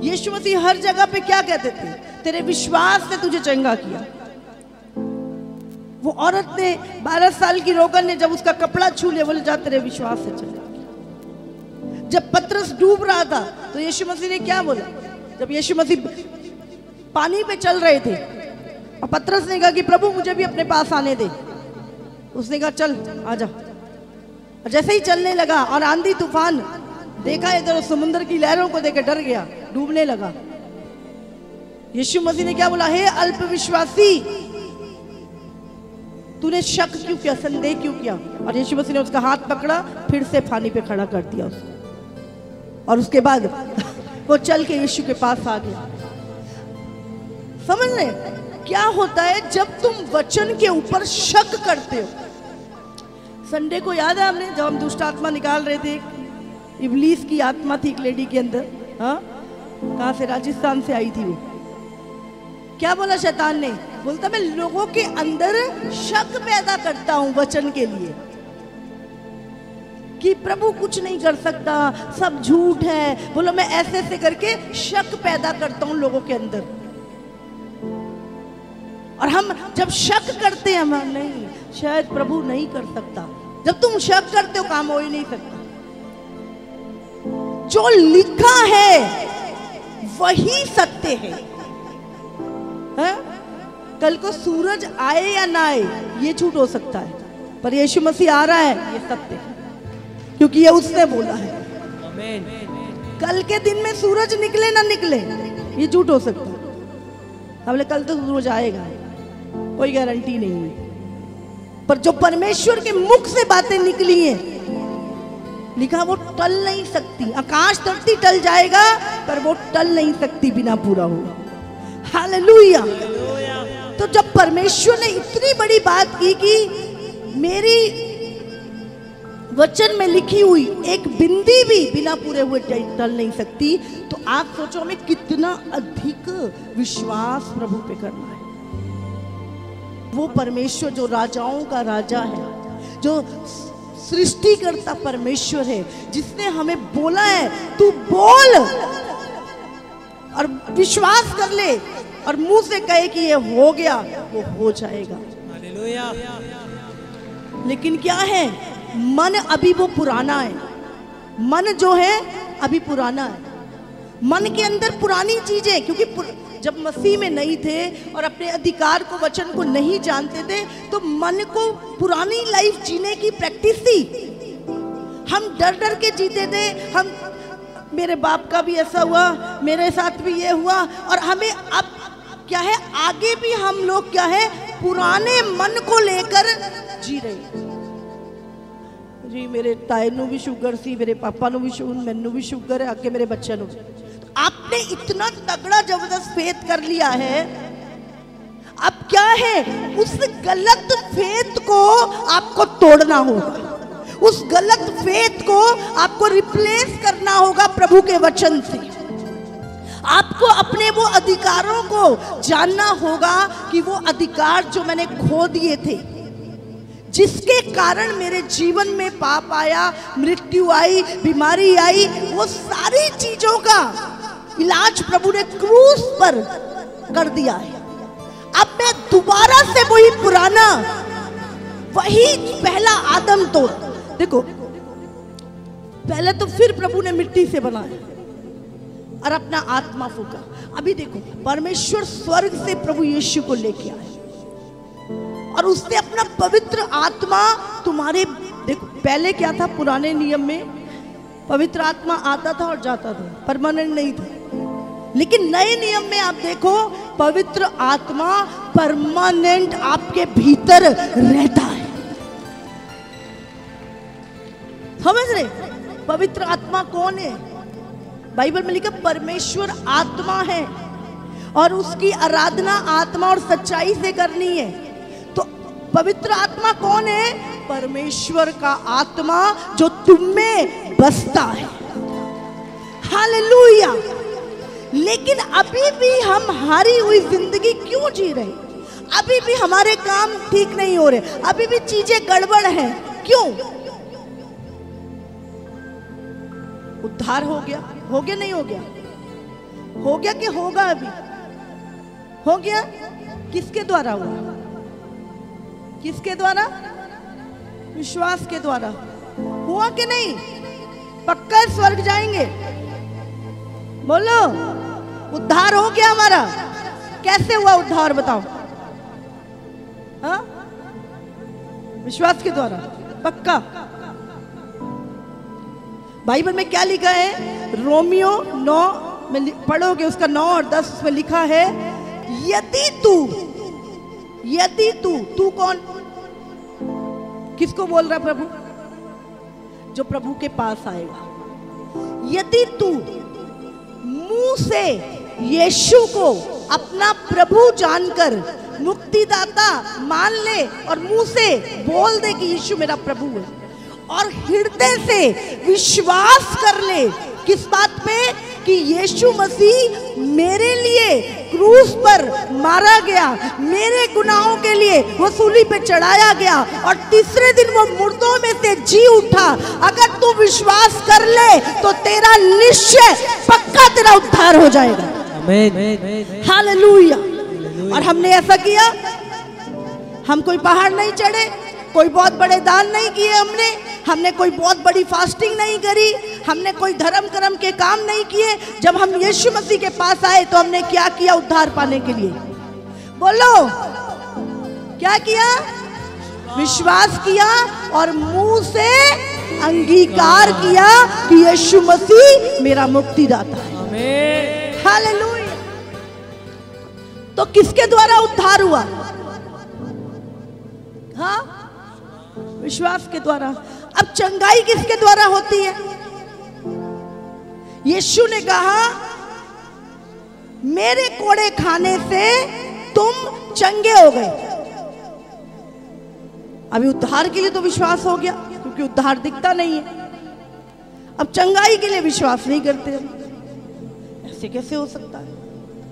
यीशु मसीह हर जगह पे क्या कहते थे? तेरे विश्वास ने तुझे चंगा किया। वो औरत ने 12 साल की रोगन ने जब उसका कपड़ा छू लिया, बोले जा तेरे विश्वास से चंगा किया। जब पतरस डूब रहा था तो यीशु मसीह ने क्या बोला? जब यीशु मसीह पानी पे चल रहे थे और पतरस ने कहा कि प्रभु मुझे भी अपने पास आने दे, उसने कहा चल आजा। और जैसे ही चलने लगा और आंधी तूफान देखा, इधर समुद्र की लहरों को देकर डर गया, डूबने लगा। यीशु मसीह ने क्या बोला? हे अल्प विश्वासी, तूने शक क्यों किया, संदेह क्यों किया? और यीशु मसीह ने उसका हाथ पकड़ा, फिर से पानी पे खड़ा कर दिया उसको, और उसके बाद वो चल के यीशु के पास आ गया। समझ रहे क्या होता है जब तुम वचन के ऊपर शक करते हो? संडे को याद है हमने जब हम दुष्ट आत्मा निकाल रहे थे, इब्लीस की आत्मा थी एक लेडी के अंदर, हाँ कहाँ से? राजस्थान से आई थी वो। क्या बोला शैतान ने? बोलता मैं लोगों के अंदर शक पैदा करता हूं वचन के लिए कि प्रभु कुछ नहीं कर सकता, सब झूठ है। बोलो मैं ऐसे ऐसे करके शक पैदा करता हूं लोगों के अंदर। और हम जब शक करते हैं, हम नहीं, शायद प्रभु नहीं कर सकता। जब तुम शक करते हो काम हो ही नहीं सकता। जो लिखा है वही सत्य है। कल को सूरज आए या ना आए ये झूठ हो सकता है, पर यीशु मसीह आ रहा है ये सत्य है, क्योंकि ये उसने बोला है। आमीन। कल के दिन में सूरज निकले ना निकले ये झूठ हो सकता है। हमने कल तो सूरज आएगा, कोई गारंटी नहीं है, पर जो परमेश्वर के मुख से बातें निकली हैं, लिखा वो टल नहीं सकती। आकाश धरती टल जाएगा पर वो टल नहीं सकती बिना पूरा हुआ। हालेलुया। तो जब परमेश्वर ने इतनी बड़ी बात की कि मेरी वचन में लिखी हुई एक बिंदी भी बिना पूरे हुए टल नहीं सकती, तो आप सोचो हमें कितना अधिक विश्वास प्रभु पे करना है। वो परमेश्वर जो राजाओं का राजा है, जो सृष्टिकर्ता परमेश्वर है, जिसने हमें बोला है तू बोल और विश्वास कर ले और मुंह से कहे कि ये हो गया, वो हो जाएगा। हालेलुया। लेकिन क्या है, मन अभी वो पुराना है। मन जो है अभी पुराना है। मन के अंदर पुरानी चीजें, क्योंकि जब मसीह में नहीं थे और अपने अधिकार को, वचन को नहीं जानते थे, तो मन को पुरानी लाइफ जीने की प्रैक्टिस थी। हम डर डर के जीते थे। हम, मेरे बाप का भी ऐसा हुआ, मेरे साथ भी ये हुआ, और हमें अब क्या है, आगे भी हम लोग क्या है, पुराने मन को लेकर जी रहे जी। मेरे ताए नू भी शुगर सी, मेरे पापा नू भी शुगर, मैनू भी शुगर है, आगे मेरे बच्चे नू। आपने इतना तगड़ा जबरदस्त फेथ कर लिया है, अब क्या है, उस गलत फेथ को आपको तोड़ना होगा। उस गलत फेथ को आपको रिप्लेस करना होगा प्रभु के वचन से। आपको अपने वो अधिकारों को जानना होगा कि वो अधिकार जो मैंने खो दिए थे, जिसके कारण मेरे जीवन में पाप आया, मृत्यु आई, बीमारी आई, वो सारी चीजों का इलाज प्रभु ने क्रूस पर कर दिया है। अब मैं दोबारा से वही पुराना, वही पहला आदम तोड़। देखो, पहले तो फिर प्रभु ने मिट्टी से बनाया और अपना आत्मा फूका। अभी देखो, परमेश्वर स्वर्ग से प्रभु यीशु को लेके आए और उसने अपना पवित्र आत्मा तुम्हारे, देखो पहले क्या था, पुराने नियम में पवित्र आत्मा आता था और जाता था, परमानेंट नहीं था। लेकिन नए नियम में आप देखो, पवित्र आत्मा परमानेंट आपके भीतर रहता है। समझ रहे? पवित्र आत्मा कौन है? बाइबल में लिखा परमेश्वर आत्मा है और उसकी आराधना आत्मा और सच्चाई से करनी है। तो पवित्र आत्मा कौन है? परमेश्वर का आत्मा जो तुम में बसता है। हालेलुया। लेकिन अभी भी हम हारी हुई जिंदगी क्यों जी रहे? अभी भी हमारे काम ठीक नहीं हो रहे, अभी भी चीजें गड़बड़ हैं। क्यों? उद्धार हो गया नहीं हो गया? हो गया कि होगा? अभी हो गया। किसके द्वारा हुआ? किसके द्वारा? विश्वास के द्वारा हुआ कि नहीं? पक्का स्वर्ग जाएंगे? बोलो, उद्धार हो गया हमारा। कैसे हुआ उद्धार बताओ? हाँ, विश्वास के द्वारा पक्का। बाइबल में क्या लिखा है? रोमियो 9 में पढ़ोगे, उसका 9 और 10 में लिखा है, यदि तू कौन? किसको बोल रहा प्रभु? जो प्रभु के पास आएगा। यदि तू मुंह से यीशु को अपना प्रभु जानकर मुक्तिदाता मान ले और मुंह से बोल दे कि यीशु मेरा प्रभु है, और हृदय से विश्वास कर ले किस बात में? कि यीशु मसीह मेरे लिए क्रूस पर मारा गया, मेरे गुनाहों के लिए वो सूली पे चढ़ाया गया और तीसरे दिन वो मुर्दों में से जी उठा। अगर तू विश्वास कर ले तो तेरा निश्चय पक्का तेरा उद्धार हो जाएगा। आमीन, हालेलुया। और हमने ऐसा किया। हम कोई पहाड़ नहीं चढ़े, कोई बहुत बड़े दान नहीं किए हमने कोई बहुत बड़ी फास्टिंग नहीं करी, हमने कोई धर्म कर्म के काम नहीं किए। जब हम यीशु मसीह के पास आए तो हमने क्या किया उद्धार पाने के लिए? बोलो, क्या किया? विश्वास किया और मुंह से अंगीकार किया कि यीशु मसीह मेरा मुक्तिदाता है। आमीन, हालेलुया। तो किसके द्वारा उद्धार हुआ? हाँ, विश्वास के द्वारा। अब चंगाई किसके द्वारा होती है? यीशु ने कहा, मेरे कोड़े खाने से तुम चंगे हो गए। अभी उद्धार के लिए तो विश्वास हो गया, क्योंकि उद्धार दिखता नहीं है। अब चंगाई के लिए विश्वास नहीं करते। ऐसे कैसे हो सकता है?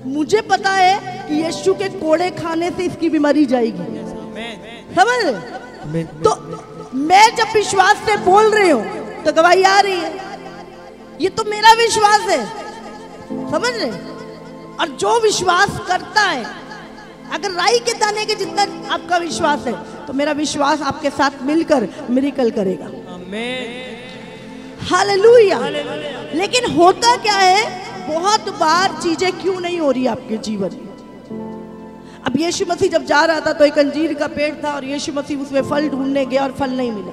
मुझे पता है कि यीशु के कोड़े खाने से इसकी बीमारी जाएगी। समझ रहे? तो मैं जब विश्वास से बोल रही हूं तो गवाही आ रही है। ये तो मेरा विश्वास है, समझ रहे? और जो विश्वास करता है, अगर राई के दाने के जितना आपका विश्वास है तो मेरा विश्वास आपके साथ मिलकर मिरेकल करेगा। हालेलुया। लेकिन होता क्या है, बहुत बार चीजें क्यों नहीं हो रही आपके जीवन में? अब यीशु मसीह जब जा रहा था तो एक अंजीर का पेड़ था और यीशु मसीह उसमें फल ढूंढने गया और फल नहीं मिला।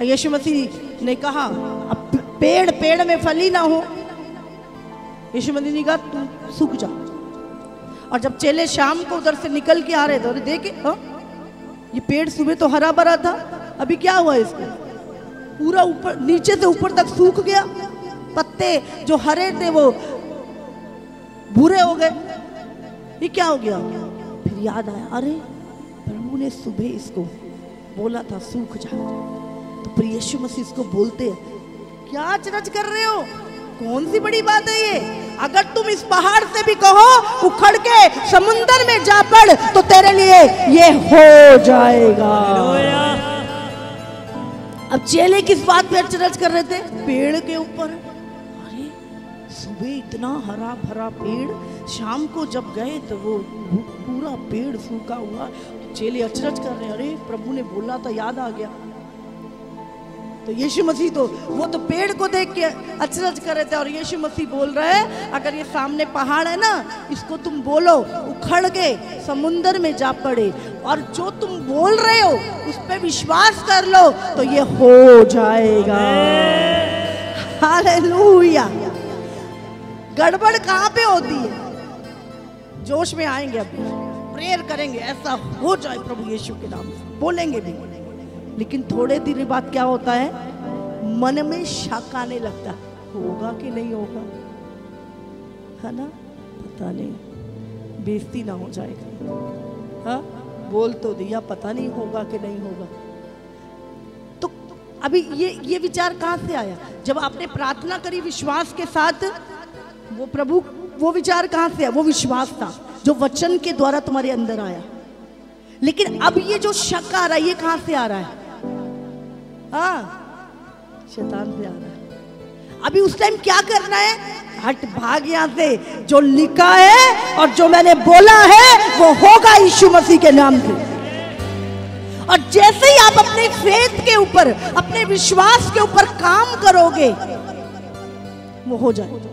यीशु मसीह ने कहा, अब पेड़ में फल ही ना हो। यीशु मसीह ने कहा, तू सूख जा। और जब चेले शाम को उधर से निकल के आ रहे थे, देखे ये पेड़ सुबह तो हरा भरा था, अभी क्या हुआ इसको? पूरा ऊपर नीचे से ऊपर तक सूख गया। पत्ते जो हरे थे वो भूरे हो गए। ये क्या हो गया? फिर याद आया, अरे प्रभु ने सुबह इसको बोला था सूख जा। तो फिर यीशु मसीह इसको बोलते, क्या अचरज कर रहे हो? कौन सी बड़ी बात है ये? अगर तुम इस पहाड़ से भी कहो उखड़ के समुंदर में जा पड़ तो तेरे लिए ये हो जाएगा। अब चेले किस बात पे अचरज कर रहे थे? पेड़ के ऊपर। अरे सुबह इतना हरा भरा पेड़, शाम को जब गए तो वो पूरा पेड़ सूखा हुआ। तो चेले अचरज कर रहे हैं, अरे प्रभु ने बोला था, याद आ गया। तो यीशु मसीह तो वो तो पेड़ को देख के अचरज कर रहे थे और यीशु मसीह बोल रहे हैं, अगर ये सामने पहाड़ है ना, इसको तुम बोलो उखड़ के समुंदर में जा पड़े, और जो तुम बोल रहे हो उस पे विश्वास कर लो तो ये हो जाएगा। हालेलुया। गड़बड़ कहाँ पे होती है? जोश में आएंगे, अभी प्रेयर करेंगे, ऐसा हो जाए प्रभु यीशु के नाम से, बोलेंगे भी, लेकिन थोड़े दिन बाद क्या होता है? मन में शक आने लगता है, होगा कि नहीं होगा, है ना? पता नहीं, बेइज्जती ना हो जाएगा। हाँ, बोल तो दिया, पता नहीं होगा कि नहीं होगा। तो अभी ये विचार कहाँ से आया? जब आपने प्रार्थना करी विश्वास के साथ, वो प्रभु, वो विचार कहाँ से आया? वो विश्वास था जो वचन के द्वारा तुम्हारे अंदर आया। लेकिन अब ये जो शक आ रहा है, ये कहाँ से आ रहा है? हाँ, शैतान से आ रहा है। अभी उस टाइम क्या करना है? हट भाग यहां से। जो लिखा है और जो मैंने बोला है वो होगा यीशु मसीह के नाम से। और जैसे ही आप अपने फेथ के ऊपर, अपने विश्वास के ऊपर काम करोगे, वो हो जाएगा।